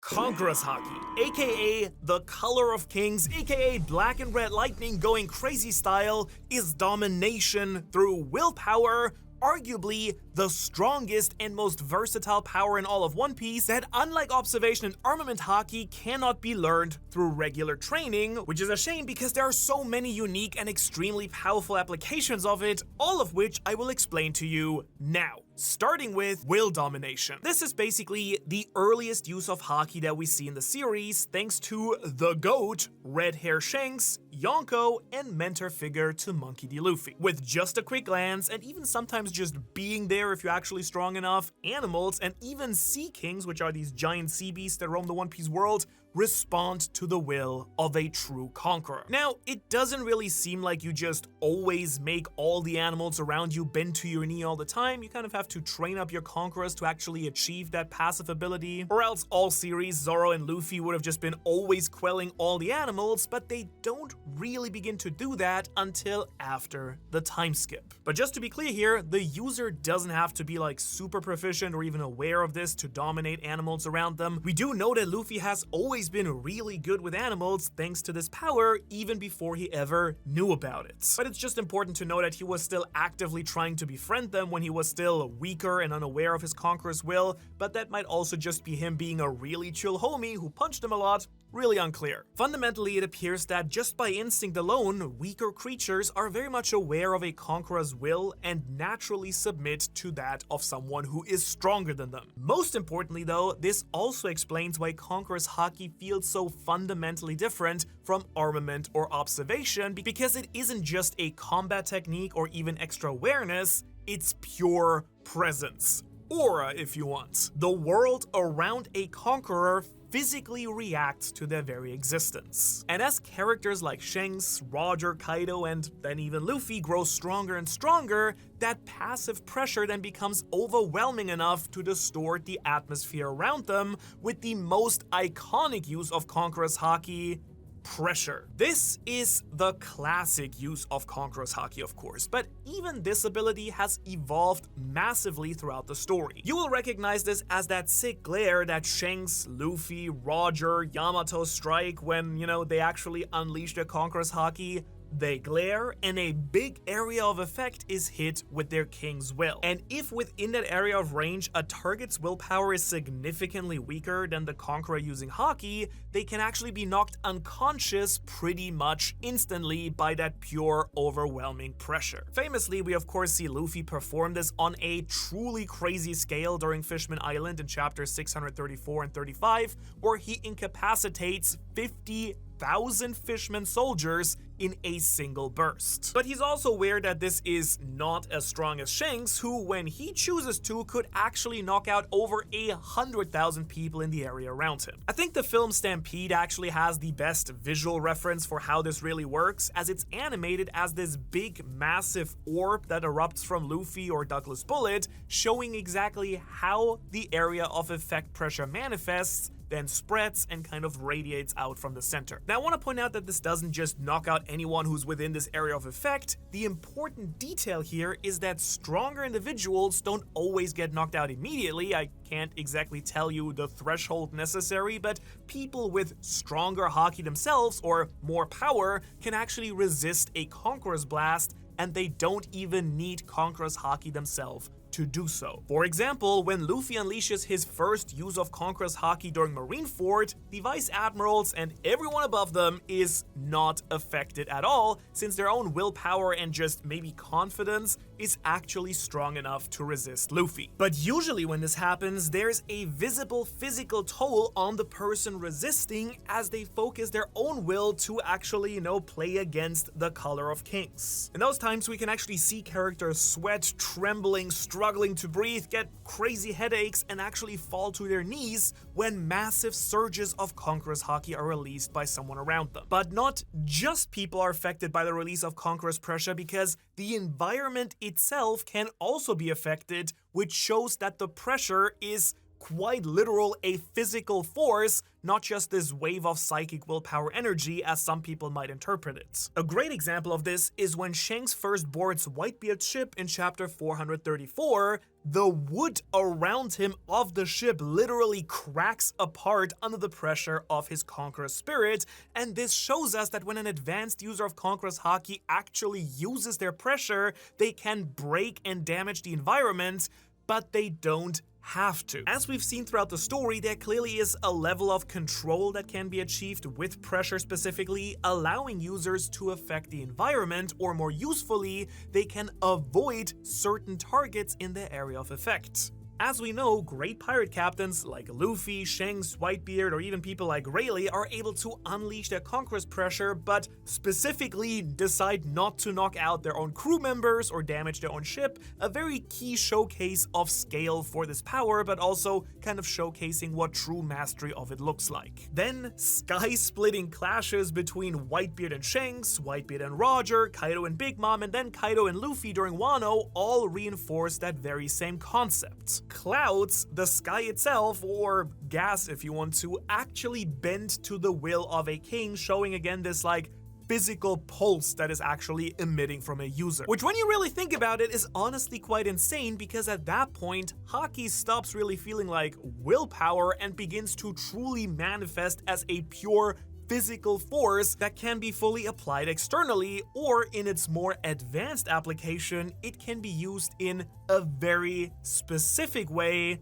Conqueror's Haki, aka the Color of Kings, aka Black and Red Lightning going crazy style, is domination through willpower, arguably the strongest and most versatile power in all of One Piece that, unlike observation and armament haki, cannot be learned through regular training, which is a shame because there are so many unique and extremely powerful applications of it, all of which I will explain to you now. Starting with will domination. This is basically the earliest use of haki that we see in the series, thanks to the GOAT, Red Hair Shanks, Yonko, and mentor figure to Monkey D. Luffy. With just a quick glance, and even sometimes just being there if you're actually strong enough, animals and even sea kings, which are these giant sea beasts that roam the One Piece world, respond to the will of a true conqueror. Now, it doesn't really seem like you just always make all the animals around you bend to your knee all the time. You kind of have to train up your conquerors to actually achieve that passive ability, or else all series, Zoro and Luffy would have just been always quelling all the animals, but they don't really begin to do that until after the time skip. But just to be clear here, the user doesn't have to be like super proficient or even aware of this to dominate animals around them. We do know that Luffy has always been really good with animals thanks to this power, even before he ever knew about it. But it's just important to know that he was still actively trying to befriend them when he was still weaker and unaware of his conqueror's will, but that might also just be him being a really chill homie who punched him a lot. Really unclear. Fundamentally, it appears that just by instinct alone, weaker creatures are very much aware of a conqueror's will and naturally submit to that of someone who is stronger than them. Most importantly though, this also explains why Conqueror's Haki feels so fundamentally different from armament or observation, because it isn't just a combat technique or even extra awareness, it's pure presence. Aura, if you want. The world around a conqueror physically reacts to their very existence. And as characters like Shanks, Roger, Kaido, and then even Luffy grow stronger and stronger, that passive pressure then becomes overwhelming enough to distort the atmosphere around them, with the most iconic use of Conqueror's Haki: pressure. This is the classic use of Conqueror's Haki, of course, but even this ability has evolved massively throughout the story. You will recognize this as that sick glare that Shanks, Luffy, Roger, Yamato strike when, they actually unleash their Conqueror's Haki. They glare, and a big area of effect is hit with their king's will. And if within that area of range a target's willpower is significantly weaker than the conqueror using Haki, they can actually be knocked unconscious pretty much instantly by that pure, overwhelming pressure. Famously, we of course see Luffy perform this on a truly crazy scale during Fishmen Island in chapters 634 and 35, where he incapacitates 50,000 Fishmen soldiers in a single burst. But he's also aware that this is not as strong as Shanks, who, when he chooses to, could actually knock out over 100,000 people in the area around him. I think the film Stampede actually has the best visual reference for how this really works, as it's animated as this big, massive orb that erupts from Luffy or Douglas Bullet, showing exactly how the area of effect pressure manifests, then spreads and kind of radiates out from the center. Now, I want to point out that this doesn't just knock out anyone who's within this area of effect. The important detail here is that stronger individuals don't always get knocked out immediately. I can't exactly tell you the threshold necessary, but people with stronger Haki themselves or more power can actually resist a Conqueror's Blast, and they don't even need Conqueror's Haki themselves to do so. For example, when Luffy unleashes his first use of Conqueror's Haki during Marineford, the Vice Admirals and everyone above them is not affected at all, since their own willpower and just maybe confidence is actually strong enough to resist Luffy. But usually when this happens, there's a visible physical toll on the person resisting as they focus their own will to actually, play against the Color of Kings. In those times, we can actually see characters sweat, trembling, struggling to breathe, get crazy headaches, and actually fall to their knees when massive surges of Conqueror's Haki are released by someone around them. But not just people are affected by the release of Conqueror's pressure, because the environment itself can also be affected, which shows that the pressure is quite literal a physical force, not just this wave of psychic willpower energy as some people might interpret it. A great example of this is when Shanks first boards Whitebeard's ship in chapter 434, the wood around him of the ship literally cracks apart under the pressure of his Conqueror spirit, and this shows us that when an advanced user of Conqueror's Haki actually uses their pressure, they can break and damage the environment, but they don't have to. As we've seen throughout the story, there clearly is a level of control that can be achieved with pressure specifically, allowing users to affect the environment, or more usefully, they can avoid certain targets in their area of effect. As we know, great pirate captains like Luffy, Shanks, Whitebeard, or even people like Rayleigh are able to unleash their Conqueror's pressure, but specifically decide not to knock out their own crew members or damage their own ship, a very key showcase of scale for this power, but also kind of showcasing what true mastery of it looks like. Then, sky-splitting clashes between Whitebeard and Shanks, Whitebeard and Roger, Kaido and Big Mom, and then Kaido and Luffy during Wano all reinforce that very same concept. Clouds, the sky itself, or gas if you want to, actually bend to the will of a king, showing again this like physical pulse that is actually emitting from a user. Which, when you really think about it, is honestly quite insane, because at that point, Haki stops really feeling like willpower and begins to truly manifest as a pure physical force that can be fully applied externally, or in its more advanced application, it can be used in a very specific way: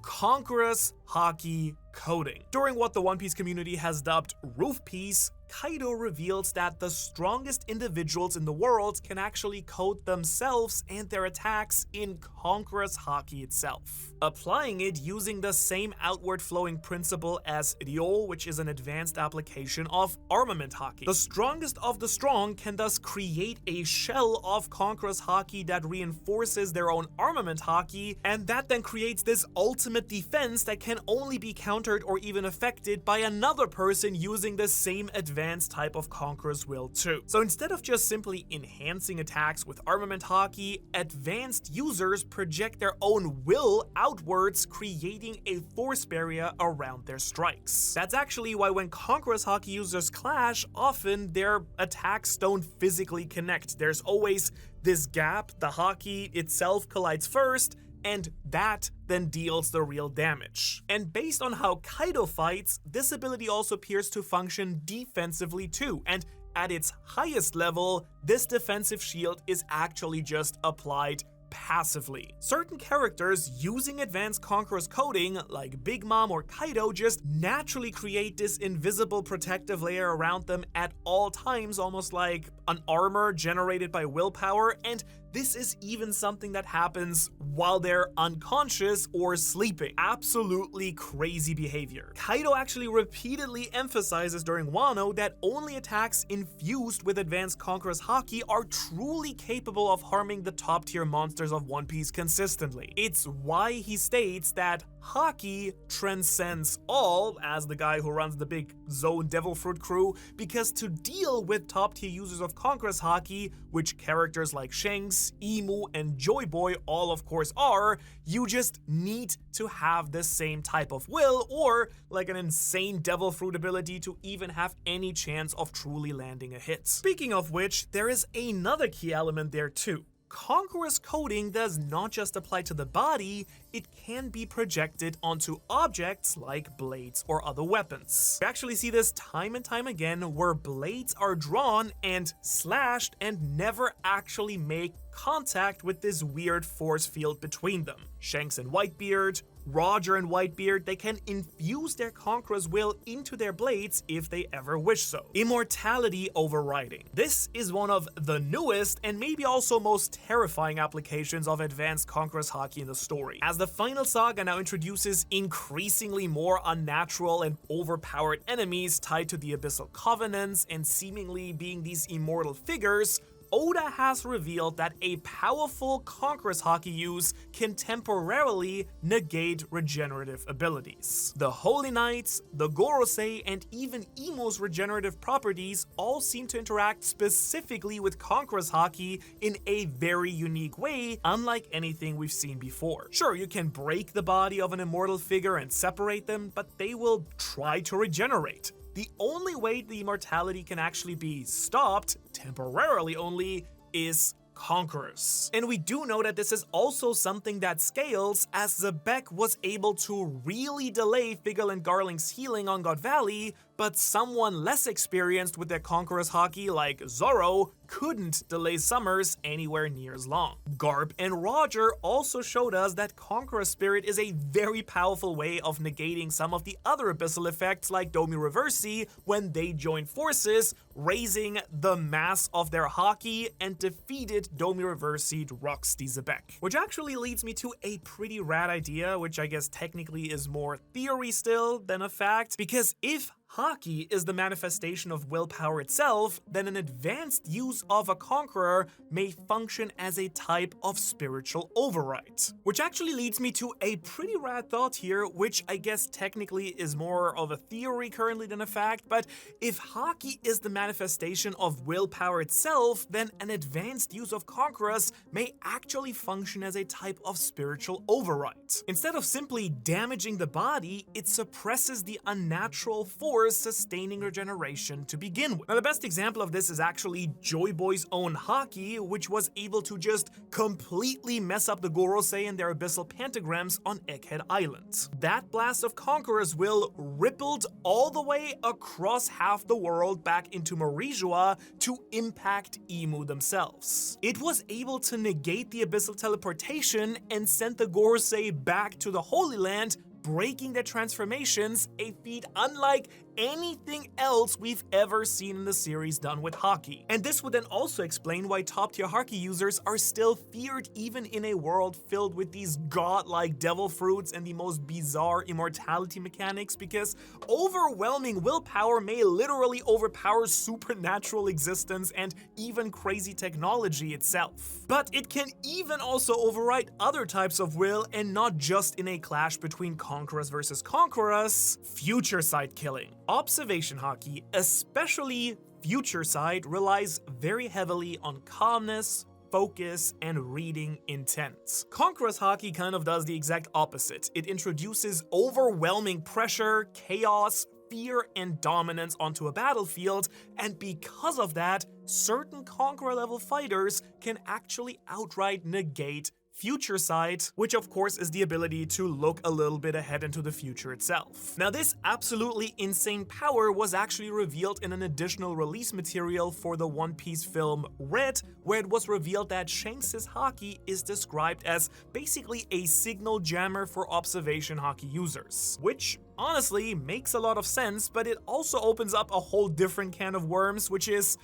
Conqueror's Haki Coding. During what the One Piece community has dubbed Roof Piece, Kaido reveals that the strongest individuals in the world can actually code themselves and their attacks in Conqueror's Haki itself, applying it using the same outward flowing principle as Ryo, which is an advanced application of armament Haki. The strongest of the strong can thus create a shell of Conqueror's Haki that reinforces their own armament Haki, and that then creates this ultimate defense that can only be countered or even affected by another person using the same advanced type of Conqueror's will too. So instead of just simply enhancing attacks with armament Haki, advanced users project their own will outwards, creating a force barrier around their strikes. That's actually why when Conqueror's Haki users clash, often their attacks don't physically connect. There's always this gap, the Haki itself collides first, and that then deals the real damage. And based on how Kaido fights, this ability also appears to function defensively too, and at its highest level, this defensive shield is actually just applied passively. Certain characters using advanced Conqueror's coding, like Big Mom or Kaido, just naturally create this invisible protective layer around them at all times, almost like an armor generated by willpower, and this is even something that happens while they're unconscious or sleeping. Absolutely crazy behavior. Kaido actually repeatedly emphasizes during Wano that only attacks infused with advanced Conqueror's Haki are truly capable of harming the top tier monsters of One Piece consistently. It's why he states that Haki transcends all, as the guy who runs the big Zone Devil Fruit crew, because to deal with top tier users of Conqueror's Haki, which characters like Shanks, Emu, and Joy Boy all of course are, you just need to have the same type of will, or like an insane Devil Fruit ability, to even have any chance of truly landing a hit. Speaking of which, there is another key element there too. Conqueror's coding does not just apply to the body, it can be projected onto objects like blades or other weapons. We actually see this time and time again, where blades are drawn and slashed and never actually make contact with this weird force field between them. Shanks and Whitebeard, Roger and Whitebeard, they can infuse their Conqueror's will into their blades if they ever wish so. Immortality overriding. This is one of the newest and maybe also most terrifying applications of advanced Conqueror's Haki in the story, as the Final Saga now introduces increasingly more unnatural and overpowered enemies tied to the Abyssal Covenants and seemingly being these immortal figures. Oda has revealed that a powerful Conqueror's Haki use can temporarily negate regenerative abilities. The Holy Knights, the Gorosei, and even Imu's regenerative properties all seem to interact specifically with Conqueror's Haki in a very unique way, unlike anything we've seen before. Sure, you can break the body of an immortal figure and separate them, but they will try to regenerate. The only way the immortality can actually be stopped, temporarily only, is Conquerors. And we do know that this is also something that scales, as Zebek was able to really delay Figgle and Garling's healing on God Valley, but someone less experienced with their Conqueror's Haki like Zoro couldn't delay Summers anywhere near as long. Garp and Roger also showed us that Conqueror's Spirit is a very powerful way of negating some of the other abyssal effects like Domi Reversi when they joined forces, raising the mass of their Haki and defeated Domi Reversi'd Rocksteady Zebek. Which actually leads me to a pretty rad idea, which I guess technically is more theory still than a fact, because if Haki is the manifestation of willpower itself, then an advanced use of a Conqueror may function as a type of spiritual override. Which actually leads me to a pretty rad thought here, which I guess technically is more of a theory currently than a fact, but if Haki is the manifestation of willpower itself, then an advanced use of Conquerors may actually function as a type of spiritual override. Instead of simply damaging the body, it suppresses the unnatural force sustaining regeneration to begin with. Now, the best example of this is actually Joy Boy's own Haki, which was able to just completely mess up the Gorosei and their abyssal pentagrams on Egghead Island. That blast of Conqueror's will rippled all the way across half the world back into Marijua to impact Imu themselves. It was able to negate the abyssal teleportation and sent the Gorosei back to the Holy Land, breaking their transformations, a feat unlike anything else we've ever seen in the series done with Haki. And this would then also explain why top-tier Haki users are still feared even in a world filled with these godlike devil fruits and the most bizarre immortality mechanics, because overwhelming willpower may literally overpower supernatural existence and even crazy technology itself. But it can even also override other types of will, and not just in a clash between Conquerors versus Conquerors. Future side killing. Observation Haki, especially Future Sight, relies very heavily on calmness, focus, and reading intent. Conqueror's Haki kind of does the exact opposite. It introduces overwhelming pressure, chaos, fear, and dominance onto a battlefield, and because of that, certain Conqueror level fighters can actually outright negate Future Sight, which of course is the ability to look a little bit ahead into the future itself. Now, this absolutely insane power was actually revealed in an additional release material for the One Piece film Red, where it was revealed that Shanks' Haki is described as basically a signal jammer for observation Haki users, which honestly makes a lot of sense, but it also opens up a whole different can of worms, which is,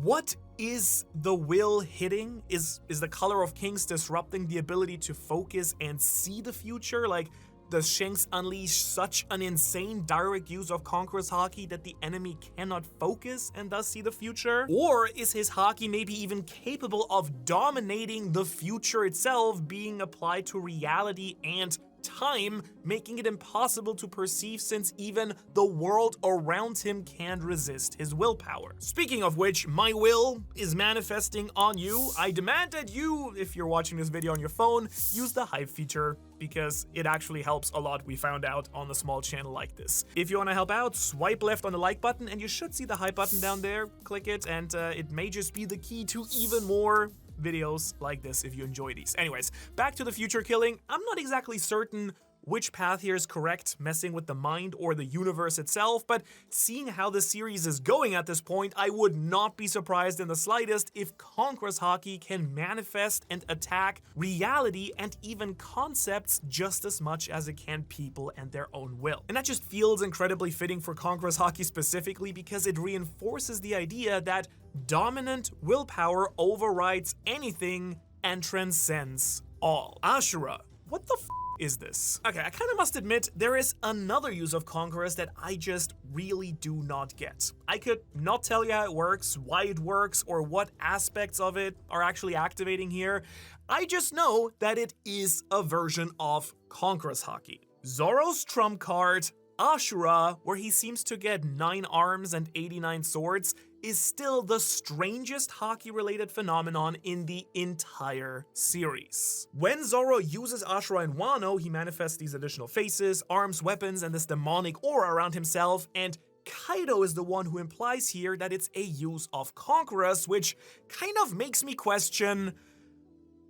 what is the will hitting? Is the Color of Kings disrupting the ability to focus and see the future? Like, does Shanks unleash such an insane direct use of Conqueror's Haki that the enemy cannot focus and thus see the future? Or is his Haki maybe even capable of dominating the future itself, being applied to reality and time, making it impossible to perceive since even the world around him can't resist his willpower? Speaking of which, my will is manifesting on you. I demand that you, if you're watching this video on your phone, use the hype feature, because it actually helps a lot, we found out, on a small channel like this. If you want to help out, swipe left on the like button, and you should see the hype button down there. Click it, and it may just be the key to even more videos like this if you enjoy these. Anyways, back to the future killing. I'm not exactly certain which path here is correct, messing with the mind or the universe itself, but seeing how the series is going at this point, I would not be surprised in the slightest if Conqueror's Haki can manifest and attack reality and even concepts just as much as it can people and their own will. And that just feels incredibly fitting for Conqueror's Haki specifically, because it reinforces the idea that dominant willpower overrides anything and transcends all. Ashura, what the is this? Okay, I kind of must admit, there is another use of Conquerors that I just really do not get. I could not tell you how it works, why it works, or what aspects of it are actually activating here. I just know that it is a version of Conqueror's Haki. Zoro's trump card, Ashura, where he seems to get 9 arms and 89 swords, is still the strangest Haki-related phenomenon in the entire series. When Zoro uses Ashura in Wano, he manifests these additional faces, arms, weapons, and this demonic aura around himself, and Kaido is the one who implies here that it's a use of Conquerors, which kind of makes me question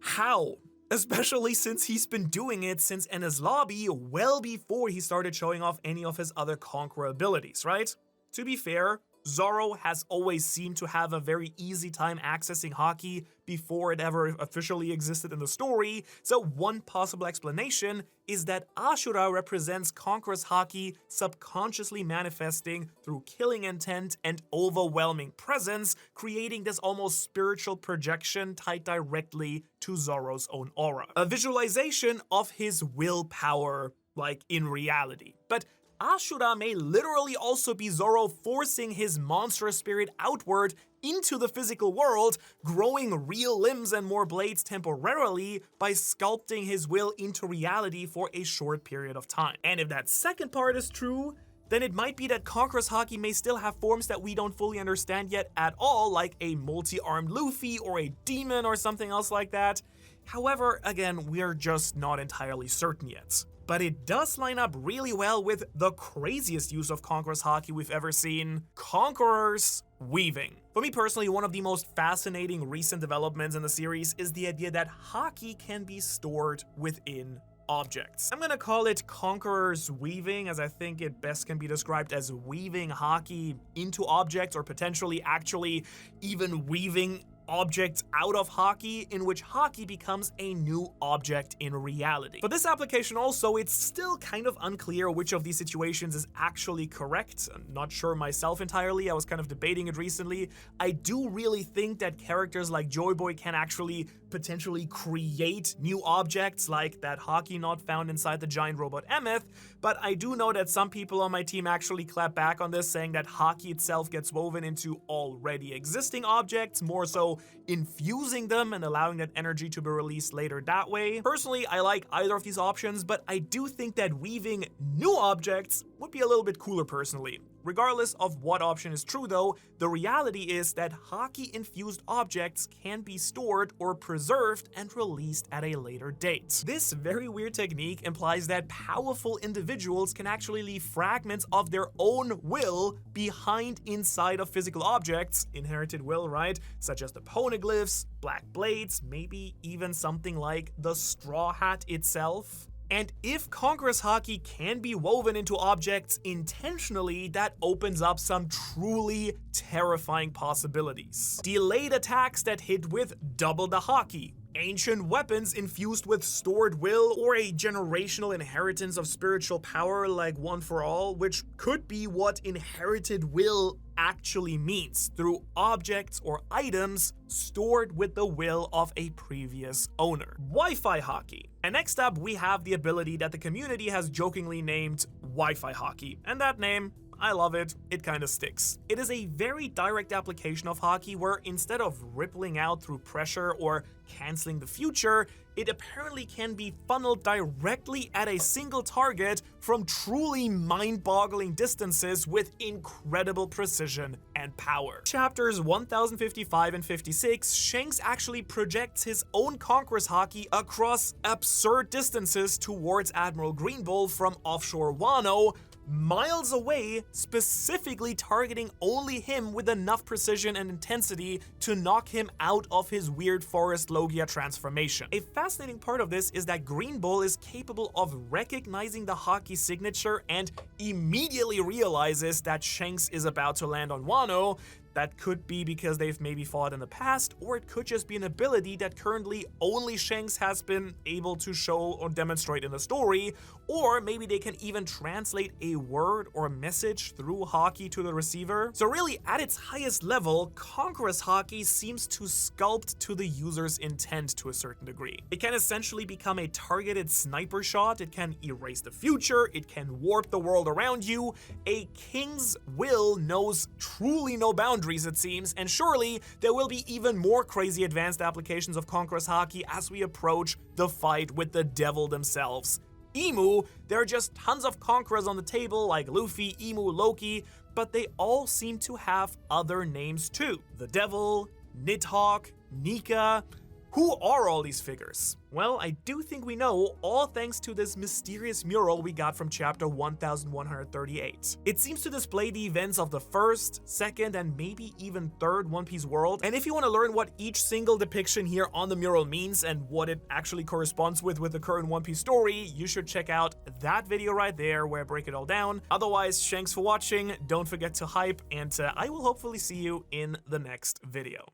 how. Especially since he's been doing it since Enies Lobby, well before he started showing off any of his other Conqueror abilities, right? To be fair, Zoro has always seemed to have a very easy time accessing Haki before it ever officially existed in the story, so one possible explanation is that Ashura represents Conqueror's Haki subconsciously manifesting through killing intent and overwhelming presence, creating this almost spiritual projection tied directly to Zoro's own aura. A visualization of his willpower, like in reality. But Ashura may literally also be Zoro forcing his monstrous spirit outward into the physical world, growing real limbs and more blades temporarily by sculpting his will into reality for a short period of time. And if that second part is true, then it might be that Conqueror's Haki may still have forms that we don't fully understand yet at all, like a multi-armed Luffy or a demon or something else like that. However, again, we're just not entirely certain yet. But it does line up really well with the craziest use of Conqueror's Haki we've ever seen, Conqueror's Weaving. For me personally, one of the most fascinating recent developments in the series is the idea that Haki can be stored within objects. I'm gonna call it Conqueror's Weaving, as I think it best can be described as weaving Haki into objects, or potentially actually even weaving objects out of Haki, in which Haki becomes a new object in reality. For this application also, it's still kind of unclear which of these situations is actually correct. I'm not sure myself entirely, I was kind of debating it recently. I do really think that characters like Joy Boy can actually potentially create new objects like that Haki knot found inside the giant robot Emeth, but I do know that some people on my team actually clap back on this, saying that Haki itself gets woven into already existing objects, more so infusing them and allowing that energy to be released later that way. Personally, I like either of these options, but I do think that weaving new objects would be a little bit cooler personally. Regardless of what option is true though, the reality is that Haki-infused objects can be stored or preserved and released at a later date. This very weird technique implies that powerful individuals can actually leave fragments of their own will behind inside of physical objects, inherited will, right? Such as the poneglyphs, black blades, maybe even something like the straw hat itself. And if Conqueror's Haki can be woven into objects intentionally, that opens up some truly terrifying possibilities. Delayed attacks that hit with double the Haki, ancient weapons infused with stored will, or a generational inheritance of spiritual power like One for All, which could be what inherited will actually means, through objects or items stored with the will of a previous owner. Wi-Fi Haki. And next up, we have the ability that the community has jokingly named Wi-Fi Haki, and that name, I love it, it kinda sticks. It is a very direct application of Haki where instead of rippling out through pressure or canceling the future, it apparently can be funneled directly at a single target from truly mind-boggling distances with incredible precision and power. Chapters 1055 and 56, Shanks actually projects his own Conqueror's Haki across absurd distances towards Admiral Greenbull from offshore Wano, miles away, specifically targeting only him with enough precision and intensity to knock him out of his weird Forest Logia transformation. A fascinating part of this is that Greenbull is capable of recognizing the Haki signature and immediately realizes that Shanks is about to land on Wano, That could be because they've maybe fought in the past, or it could just be an ability that currently only Shanks has been able to show or demonstrate in the story, or maybe they can even translate a word or message through Haki to the receiver. So really, at its highest level, Conqueror's Haki seems to sculpt to the user's intent to a certain degree. It can essentially become a targeted sniper shot, it can erase the future, it can warp the world around you. A king's will knows truly no boundaries, it seems, and surely there will be even more crazy advanced applications of Conqueror's Haki as we approach the fight with the devil themselves. Emu, there are just tons of Conquerors on the table like Luffy, Emu, Loki, but they all seem to have other names too. The Devil, Nidhogg, Nika. Who are all these figures? Well, I do think we know, all thanks to this mysterious mural we got from chapter 1138. It seems to display the events of the first, second, and maybe even third One Piece world. And if you want to learn what each single depiction here on the mural means and what it actually corresponds with the current One Piece story, you should check out that video right there where I break it all down. Otherwise, thanks for watching, don't forget to hype, and I will hopefully see you in the next video.